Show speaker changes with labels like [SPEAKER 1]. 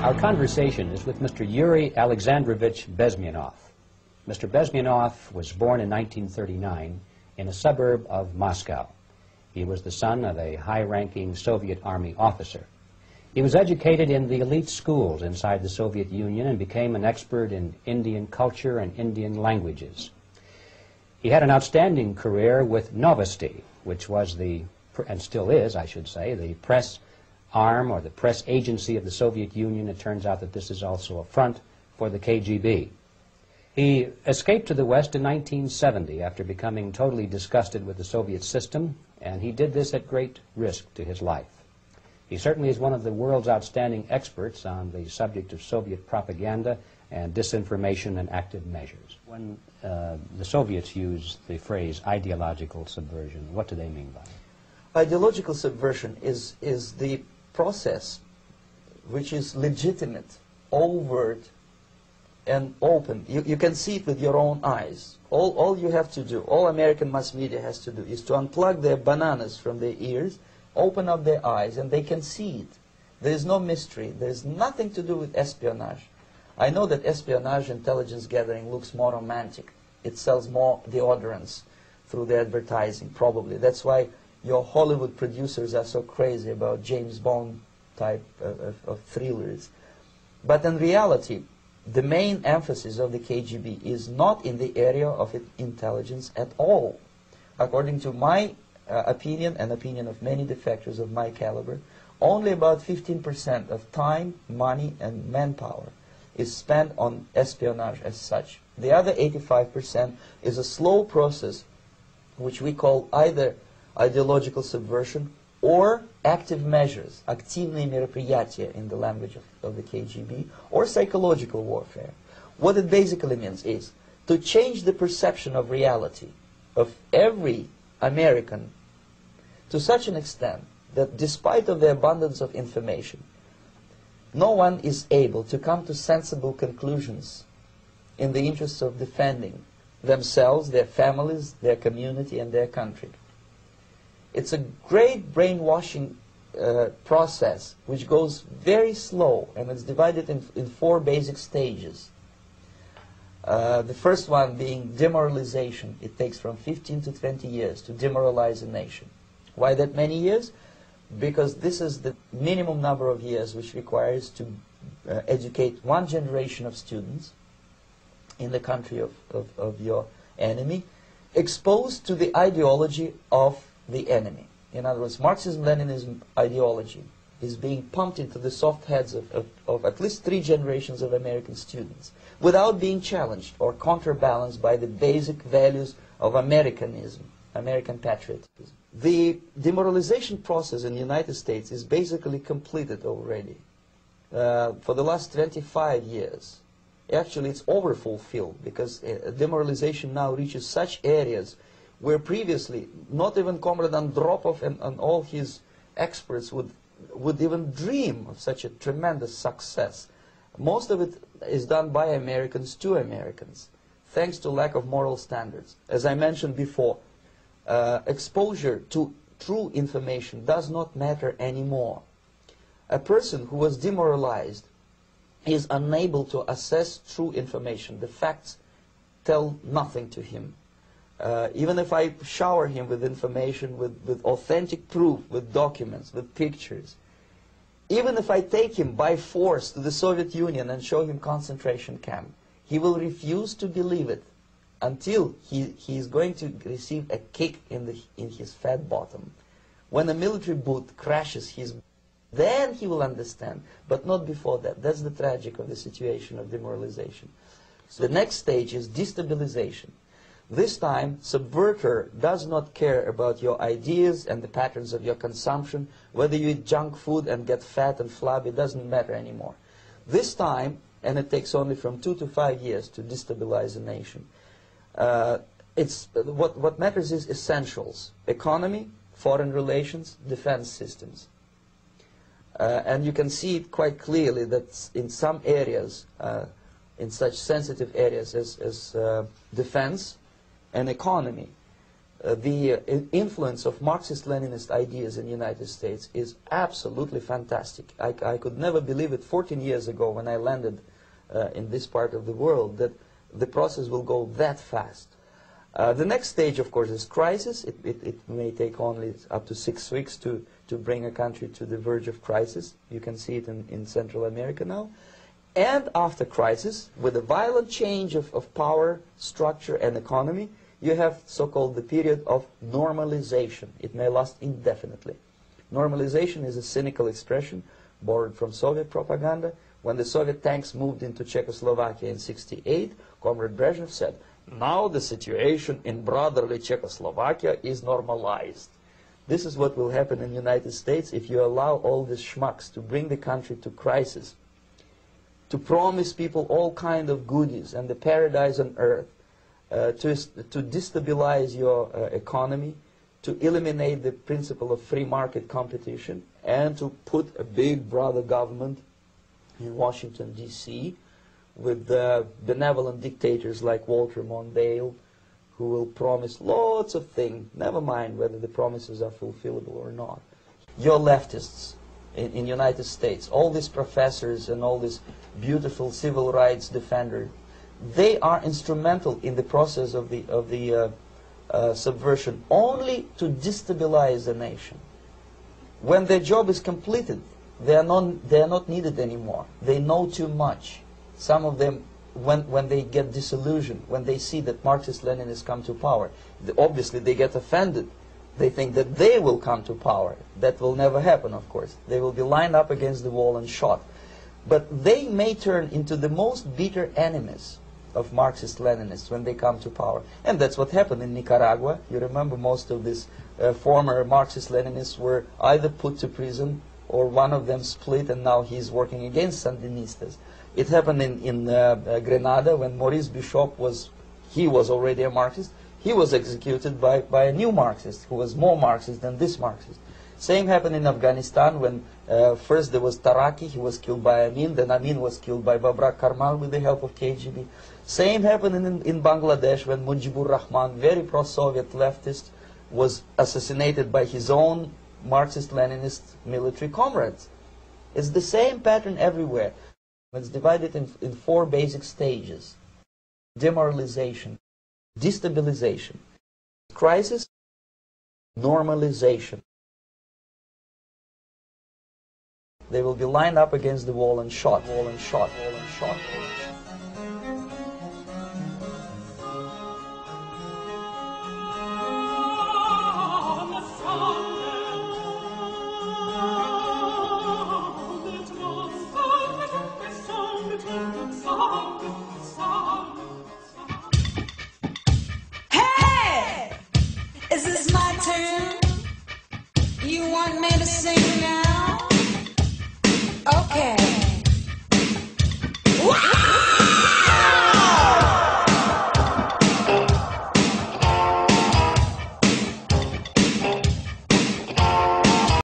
[SPEAKER 1] Our conversation is with Mr. Yuri Alexandrovich Bezmenov. Mr. Bezmenov was born in 1939 in a suburb of Moscow. He was the son of a high-ranking Soviet Army officer. He was educated in the elite schools inside the Soviet Union and became an expert in Indian culture and Indian languages. He had an outstanding career with Novosti, which was the, and still is, I should say, the press arm or the press agency of the Soviet Union. It turns out that this is also a front for the KGB. He escaped to the West in 1970 after becoming totally disgusted with the Soviet system, and he did this at great risk to his life. He certainly is one of the world's outstanding experts on the subject of Soviet propaganda and disinformation and active measures. When the Soviets use the phrase ideological subversion, what do they mean by it?
[SPEAKER 2] Ideological subversion is the process which is legitimate, overt, and open. You can see it with your own eyes. All you have to do, all American mass media has to do, is to unplug their bananas from their ears, open up their eyes, and they can see it. There is no mystery. There is nothing to do with espionage. I know that espionage intelligence gathering looks more romantic. It sells more deodorants through the advertising, probably. That's why your Hollywood producers are so crazy about James Bond type of thrillers. But in reality, the main emphasis of the KGB is not in the area of intelligence at all. According to my opinion and opinion of many defectors of my caliber, only about 15% of time, money, and manpower is spent on espionage as such. The other 85% is a slow process which we call either ideological subversion or active measures, активные мероприятия in the language of the KGB, or psychological warfare. What it basically means is to change the perception of reality of every American to such an extent that despite of the abundance of information, no one is able to come to sensible conclusions in the interests of defending themselves, their families, their community, and their country. It's a great brainwashing process which goes very slow, and it's divided in 4 basic stages. The first one being demoralization. It takes from 15 to 20 years to demoralize a nation. Why that many years? Because this is the minimum number of years which requires to educate one generation of students in the country of your enemy, exposed to the ideology of the enemy. In other words, Marxism-Leninism ideology is being pumped into the soft heads of at least 3 generations of American students without being challenged or counterbalanced by the basic values of Americanism, American patriotism. The demoralization process in the United States is basically completed already. For the last 25 years. Actually, it's overfulfilled because demoralization now reaches such areas where previously not even Comrade Andropov and all his experts would even dream of such a tremendous success. Most of it is done by Americans to Americans, thanks to lack of moral standards. As I mentioned before, exposure to true information does not matter anymore. A person who was demoralized is unable to assess true information. The facts tell nothing to him. Even if I shower him with information, with authentic proof, with documents, with pictures, even if I take him by force to the Soviet Union and show him concentration camp, he will refuse to believe it until he is going to receive a kick in his fat bottom. When a military boot crashes his, then he will understand, but not before that. That's the tragic of the situation of demoralization. So the next stage is destabilization. This time, subverter does not care about your ideas and the patterns of your consumption. Whether you eat junk food and get fat and flabby, doesn't matter anymore. This time, and it takes only from 2 to 5 years to destabilize a nation, what matters is essentials: economy, foreign relations, defense systems. And you can see it quite clearly that in some areas, in such sensitive areas as defense and economy, the influence of Marxist-Leninist ideas in the United States is absolutely fantastic. I could never believe it 14 years ago when I landed in this part of the world that the process will go that fast. The next stage, of course, is crisis. It may take only up to 6 weeks to bring a country to the verge of crisis. You can see it in Central America now. And after crisis, with a violent change of power, structure, and economy, you have so-called the period of normalization. It may last indefinitely. Normalization is a cynical expression borrowed from Soviet propaganda. When the Soviet tanks moved into Czechoslovakia in '68, Comrade Brezhnev said, "Now the situation in brotherly Czechoslovakia is normalized." This is what will happen in the United States if you allow all these schmucks to bring the country to crisis, to promise people all kind of goodies and the paradise on earth, to destabilize your economy, to eliminate the principle of free market competition, and to put a big brother government in Washington, D.C., with benevolent dictators like Walter Mondale, who will promise lots of things, never mind whether the promises are fulfillable or not. Your leftists in the United States, all these professors and all these beautiful civil rights defenders, they are instrumental in the process of the subversion only to destabilize the nation. When their job is completed, they are not needed anymore. They know too much. Some of them, when they get disillusioned, when they see that Marxist-Leninists come to power, obviously they get offended. They think that they will come to power. That will never happen, of course. They will be lined up against the wall and shot. But they may turn into the most bitter enemies of Marxist-Leninists when they come to power. And that's what happened in Nicaragua. You remember most of these former Marxist-Leninists were either put to prison or one of them split, and now he's working against Sandinistas. It happened in Grenada when Maurice Bishop was already a Marxist. He was executed by a new Marxist who was more Marxist than this Marxist. Same happened in Afghanistan when first there was Taraki, he was killed by Amin, then Amin was killed by Babrak Karmal with the help of KGB. Same happened in Bangladesh when Mujibur Rahman, very pro-Soviet leftist, was assassinated by his own Marxist-Leninist military comrades. It's the same pattern everywhere. It's divided in 4 basic stages: demoralization, destabilization, crisis, normalization. They will be lined up against the wall and shot, wall and shot, wall and shot, wall and shot.
[SPEAKER 3] Hey! Is this my turn? You want me to sing now? Okay.